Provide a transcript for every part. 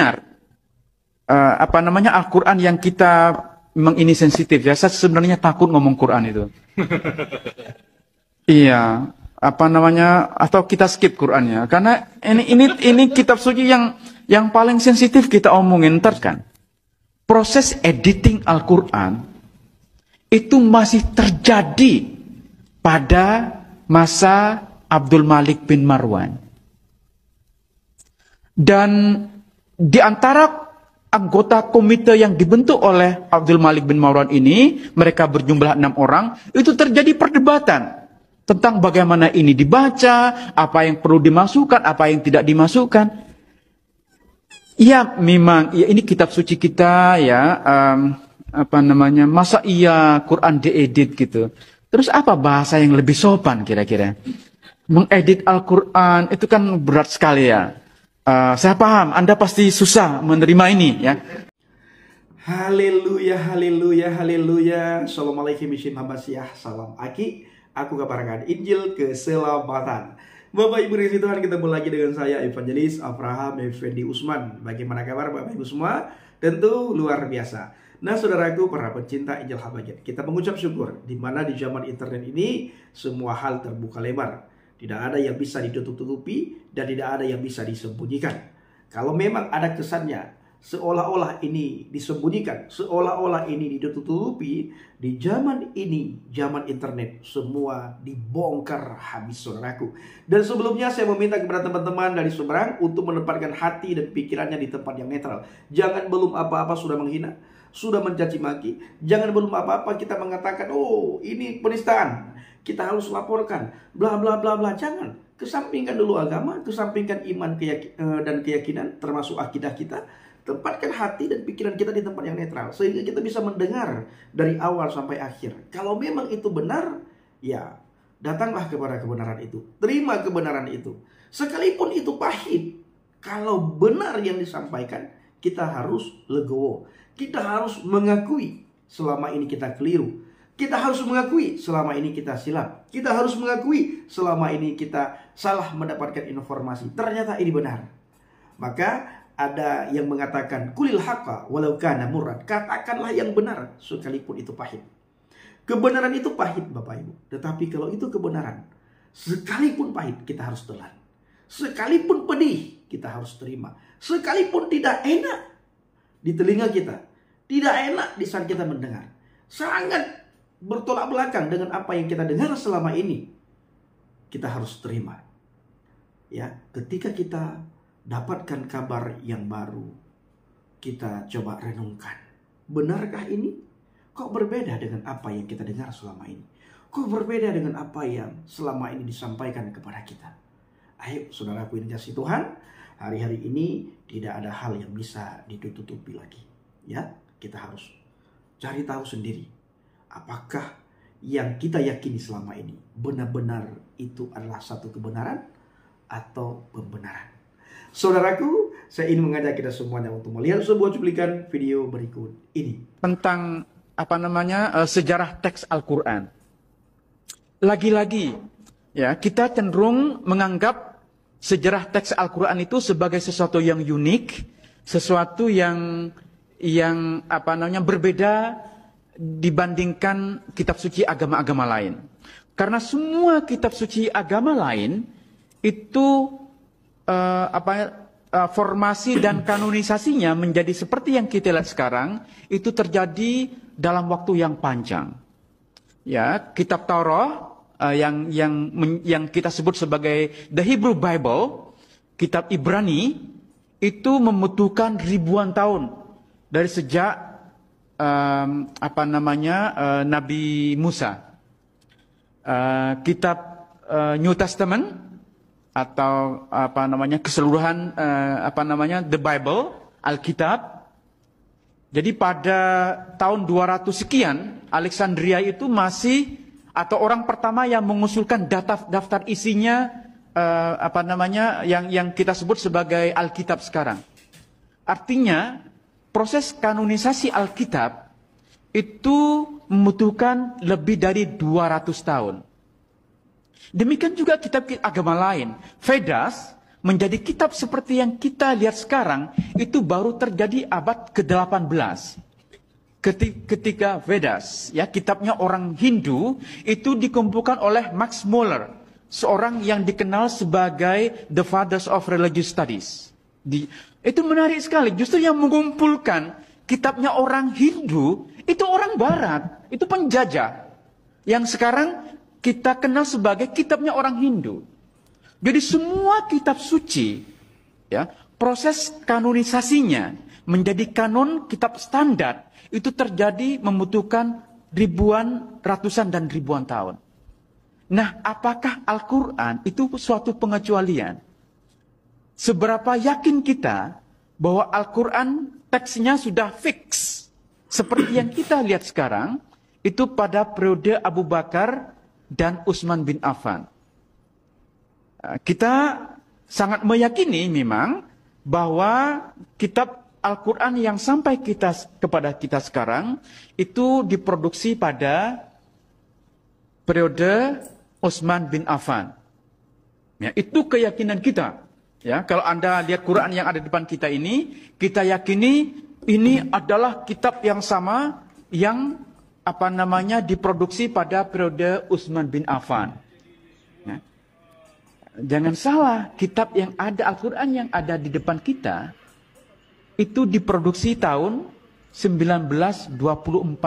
benar Al-Quran yang kita memang ini sensitif ya. Saya sebenarnya takut ngomong Quran itu. Iya, atau kita skip Qurannya karena ini kitab suci yang paling sensitif kita omongin ntar kan. Proses editing Al-Quran itu masih terjadi pada masa Abdul Malik bin Marwan. Dan di antara anggota komite yang dibentuk oleh Abdul Malik bin Marwan ini, mereka berjumlah 6 orang, itu terjadi perdebatan tentang bagaimana ini dibaca, apa yang perlu dimasukkan, apa yang tidak dimasukkan. Ya memang, ya ini kitab suci kita ya, masa iya Quran diedit gitu. Terus apa bahasa yang lebih sopan kira-kira? Mengedit Al-Quran itu kan berat sekali ya. Saya paham, Anda pasti susah menerima ini ya. Haleluya, haleluya, haleluya. Assalamualaikum warahmatullahi wabarakatuh. Salam Aki. Aku kabarkan Injil keselamatan. Bapak Ibu di Tuhan, ketemu lagi dengan saya Evangelis Abraham Effendi Usman. Bagaimana kabar Bapak Ibu semua? Tentu luar biasa. Nah saudaraku, para pencinta Injil Habagat, kita mengucap syukur di mana di zaman internet ini semua hal terbuka lebar. Tidak ada yang bisa ditutup-tutupi dan tidak ada yang bisa disembunyikan. Kalau memang ada kesannya seolah-olah ini disembunyikan, seolah-olah ini ditutup-tutupi, di zaman ini, zaman internet, semua dibongkar habis saudaraku. Dan sebelumnya saya meminta kepada teman-teman dari seberang untuk menempatkan hati dan pikirannya di tempat yang netral. Jangan belum apa-apa sudah menghina, sudah mencaci maki. Jangan belum apa-apa kita mengatakan, oh ini penistaan, kita harus laporkan, bla bla bla bla. Jangan. Kesampingkan dulu agama, kesampingkan iman dan keyakinan, termasuk akidah kita. Tempatkan hati dan pikiran kita di tempat yang netral, sehingga kita bisa mendengar dari awal sampai akhir. Kalau memang itu benar, ya datanglah kepada kebenaran itu. Terima kebenaran itu. Sekalipun itu pahit, kalau benar yang disampaikan, kita harus legowo. Kita harus mengakui selama ini kita keliru. Kita harus mengakui selama ini kita silap. Kita harus mengakui selama ini kita salah mendapatkan informasi. Ternyata ini benar. Maka ada yang mengatakan kulil haqa walau kana murran. Katakanlah yang benar sekalipun itu pahit. Kebenaran itu pahit Bapak Ibu. Tetapi kalau itu kebenaran, sekalipun pahit kita harus telan. Sekalipun pedih kita harus terima. Sekalipun tidak enak di telinga kita, tidak enak di saat kita mendengar, sangat bertolak belakang dengan apa yang kita dengar selama ini, kita harus terima. Ya, ketika kita dapatkan kabar yang baru, kita coba renungkan. Benarkah ini? Kok berbeda dengan apa yang kita dengar selama ini? Kok berbeda dengan apa yang selama ini disampaikan kepada kita? Ayo saudaraku yang dikasihi Tuhan, hari-hari ini tidak ada hal yang bisa ditutupi lagi. Ya, kita harus cari tahu sendiri. Apakah yang kita yakini selama ini benar-benar itu adalah satu kebenaran atau pembenaran? Saudaraku, saya ingin mengajak kita semuanya untuk melihat sebuah cuplikan video berikut ini. Tentang sejarah teks Al-Quran. Lagi-lagi ya, kita cenderung menganggap sejarah teks Al-Quran itu sebagai sesuatu yang unik, sesuatu yang berbeda dibandingkan kitab suci agama-agama lain. Karena semua kitab suci agama lain itu formasi dan kanonisasinya menjadi seperti yang kita lihat sekarang, itu terjadi dalam waktu yang panjang. Ya, kitab Taurat yang kita sebut sebagai the Hebrew Bible, kitab Ibrani itu membutuhkan ribuan tahun dari sejak Nabi Musa. Kitab New Testament atau keseluruhan the Bible, Alkitab. Jadi pada tahun 200 sekian, Alexandria itu masih atau orang pertama yang mengusulkan daftar isinya yang kita sebut sebagai Alkitab sekarang. Artinya proses kanonisasi Alkitab itu membutuhkan lebih dari 200 tahun. Demikian juga kitab agama lain. Vedas menjadi kitab seperti yang kita lihat sekarang itu baru terjadi abad ke-18. Ketika Vedas, ya, kitabnya orang Hindu, itu dikumpulkan oleh Max Muller, seorang yang dikenal sebagai the fathers of religious studies. Itu menarik sekali, justru yang mengumpulkan kitabnya orang Hindu itu orang Barat, itu penjajah. Yang sekarang kita kenal sebagai kitabnya orang Hindu. Jadi semua kitab suci, ya, proses kanonisasinya menjadi kanon kitab standar itu terjadi membutuhkan ribuan, ratusan dan ribuan tahun. Nah, apakah Al-Quran itu suatu pengecualian? Seberapa yakin kita bahwa Al-Quran teksnya sudah fix seperti yang kita lihat sekarang itu pada periode Abu Bakar dan Utsman bin Affan. Kita sangat meyakini memang bahwa kitab Al-Quran yang sampai kepada kita sekarang itu diproduksi pada periode Utsman bin Affan. Ya, itu keyakinan kita. Ya, kalau Anda lihat Quran yang ada di depan kita ini, kita yakini ini adalah kitab yang sama yang diproduksi pada periode Utsman bin Affan. Ya. Jangan salah, kitab yang ada, Al-Quran yang ada di depan kita itu diproduksi tahun 1924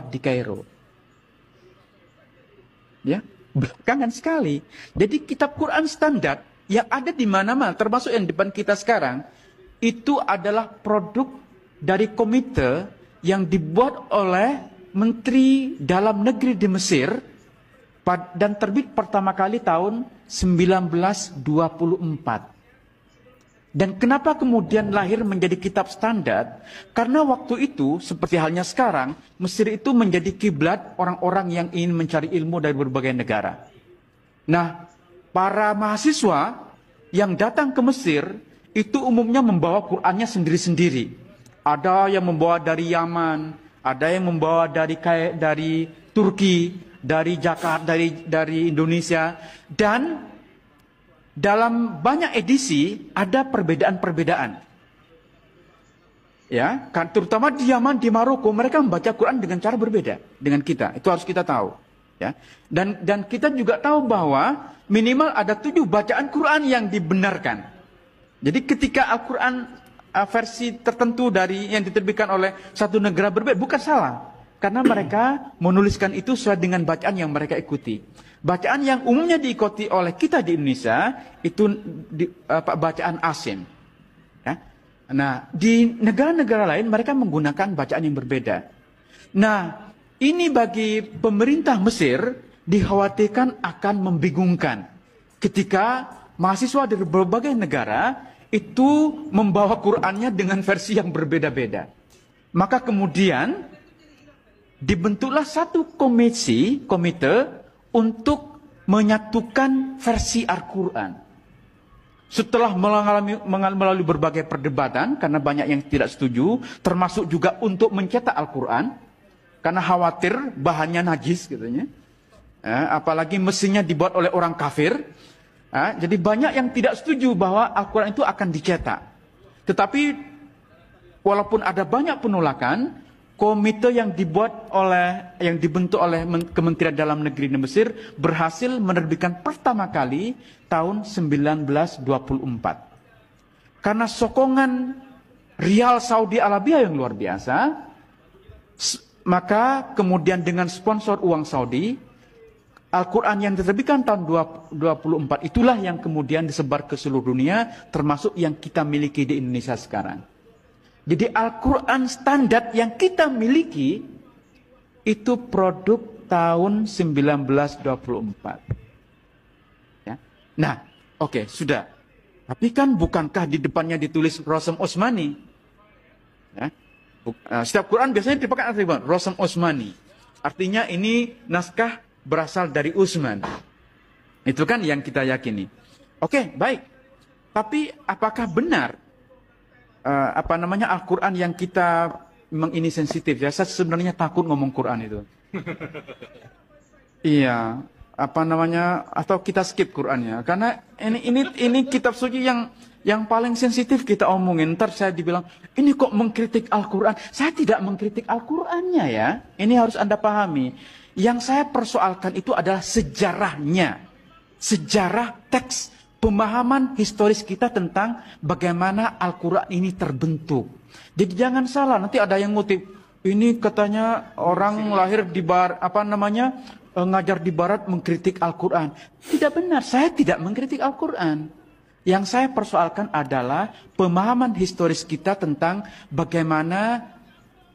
di Kairo. Ya, belakangan sekali. Jadi kitab Quran standar yang ada di mana-mana, termasuk yang di depan kita sekarang, itu adalah produk dari komite yang dibuat oleh Menteri Dalam Negeri di Mesir dan terbit pertama kali tahun 1924. Dan kenapa kemudian lahir menjadi kitab standar? Karena waktu itu, seperti halnya sekarang, Mesir itu menjadi kiblat orang-orang yang ingin mencari ilmu dari berbagai negara. Nah, para mahasiswa yang datang ke Mesir, itu umumnya membawa Qur'annya sendiri-sendiri. Ada yang membawa dari Yaman, ada yang membawa dari Turki, dari Jakarta, dari Indonesia, dan dalam banyak edisi ada perbedaan-perbedaan. Ya, kan terutama di Yaman, di Maroko, mereka membaca Quran dengan cara berbeda dengan kita. Itu harus kita tahu, ya. Dan kita juga tahu bahwa minimal ada 7 bacaan Quran yang dibenarkan. Jadi ketika Al-Quran versi tertentu dari yang diterbitkan oleh satu negara berbeda, bukan salah. Karena mereka menuliskan itu sesuai dengan bacaan yang mereka ikuti. Bacaan yang umumnya diikuti oleh kita di Indonesia itu bacaan asing. Ya. Nah, di negara-negara lain mereka menggunakan bacaan yang berbeda. Nah, ini bagi pemerintah Mesir dikhawatirkan akan membingungkan ketika mahasiswa dari berbagai negara itu membawa Qur'annya dengan versi yang berbeda-beda. Maka kemudian dibentuklah satu komite untuk menyatukan versi Al-Quran. Setelah melalui berbagai perdebatan, karena banyak yang tidak setuju, termasuk juga untuk mencetak Al-Quran, karena khawatir bahannya najis, katanya. Apalagi mesinnya dibuat oleh orang kafir. Jadi banyak yang tidak setuju bahwa Al-Quran itu akan dicetak. Tetapi walaupun ada banyak penolakan, komite yang dibentuk oleh Kementerian Dalam Negeri di Mesir berhasil menerbitkan pertama kali tahun 1924. Karena sokongan rial Saudi Arabia yang luar biasa, maka kemudian dengan sponsor uang Saudi, Al-Quran yang diterbitkan tahun 24 itulah yang kemudian disebar ke seluruh dunia, termasuk yang kita miliki di Indonesia sekarang. Jadi Al-Quran standar yang kita miliki itu produk tahun 1924. Ya. Nah, oke, sudah. Tapi kan bukankah di depannya ditulis Rosem Osmani? Ya. Setiap Quran biasanya dipakai artikel Rosem Osmani. Artinya ini naskah berasal dari Utsman. Itu kan yang kita yakini. Oke, baik. Tapi apakah benar Al-Quran yang kita memang ini sensitif ya? Saya sebenarnya takut ngomong Quran itu. Iya, atau kita skip Qurannya, karena ini kitab suci yang Yang paling sensitif kita omongin. Ntar saya dibilang, ini kok mengkritik Al-Quran. Saya tidak mengkritik Al-Qurannya ya. Ini harus Anda pahami. Yang saya persoalkan itu adalah sejarahnya. Sejarah teks, pemahaman historis kita tentang bagaimana Al-Quran ini terbentuk. Jadi jangan salah, nanti ada yang ngutip. Ini katanya orang lahir di ngajar di barat mengkritik Al-Quran. Tidak benar, saya tidak mengkritik Al-Quran. Yang saya persoalkan adalah pemahaman historis kita tentang bagaimana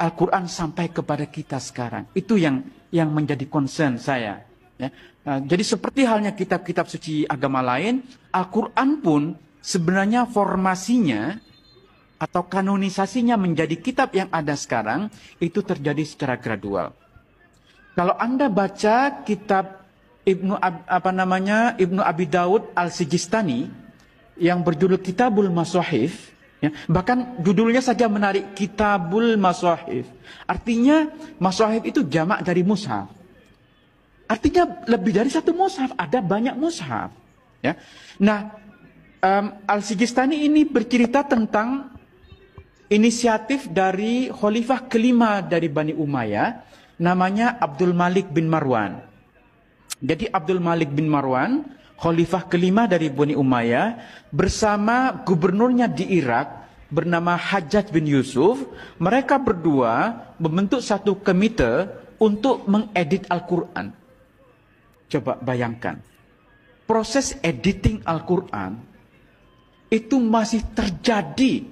Al-Quran sampai kepada kita sekarang. Itu yang menjadi concern saya. Ya. Nah, jadi seperti halnya kitab-kitab suci agama lain, Al-Quran pun sebenarnya formasinya atau kanonisasinya menjadi kitab yang ada sekarang itu terjadi secara gradual. Kalau Anda baca kitab Ibnu Abi Daud Al-Sijistani yang berjudul Kitabul Masahif, ya, bahkan judulnya saja menarik, Kitabul Masahif. Artinya Masahif itu jamak dari mushaf. Artinya lebih dari satu mushaf, ada banyak mushaf. Ya. Nah, Al-Sijistani ini bercerita tentang inisiatif dari khalifah kelima dari Bani Umayyah, namanya Abdul Malik bin Marwan. Jadi Abdul Malik bin Marwan, khalifah kelima dari Bani Umayyah, bersama gubernurnya di Irak bernama Hajjaj bin Yusuf, mereka berdua membentuk satu komite untuk mengedit Al-Quran. Coba bayangkan, proses editing Al-Quran itu masih terjadi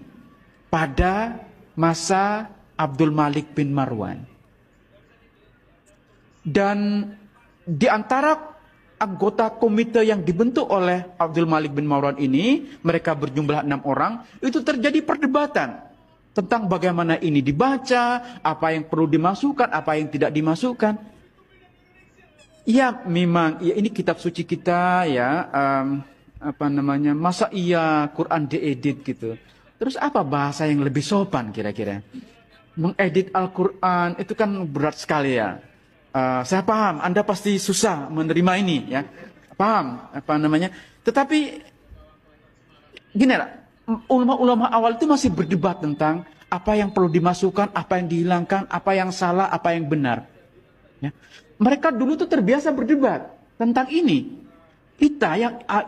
pada masa Abdul Malik bin Marwan. Dan di antara anggota komite yang dibentuk oleh Abdul Malik bin Marwan ini, mereka berjumlah 6 orang, itu terjadi perdebatan tentang bagaimana ini dibaca, apa yang perlu dimasukkan, apa yang tidak dimasukkan. Ya memang, ya ini kitab suci kita ya, masa iya Quran diedit gitu. Terus apa bahasa yang lebih sopan kira-kira? Mengedit Al-Quran itu kan berat sekali ya. Saya paham, Anda pasti susah menerima ini ya. Paham, Tetapi gini lah, ulama-ulama awal itu masih berdebat tentang apa yang perlu dimasukkan, apa yang dihilangkan, apa yang salah, apa yang benar. Ya. Mereka dulu tuh terbiasa berdebat tentang ini. Kita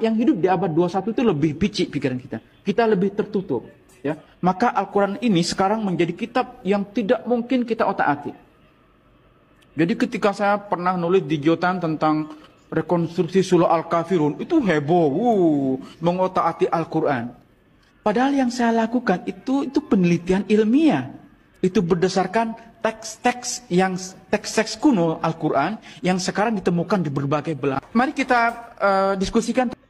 yang hidup di abad 21 itu lebih picik pikiran kita. Kita lebih tertutup. Ya. Maka Al-Quran ini sekarang menjadi kitab yang tidak mungkin kita otak-atik. Jadi ketika saya pernah nulis di Jotan tentang rekonstruksi surah Al-Kafirun, itu heboh, mengotak-atik Al-Quran. Padahal yang saya lakukan itu penelitian ilmiah. Itu berdasarkan teks-teks kuno Al-Quran yang sekarang ditemukan di berbagai belahan. Mari kita diskusikan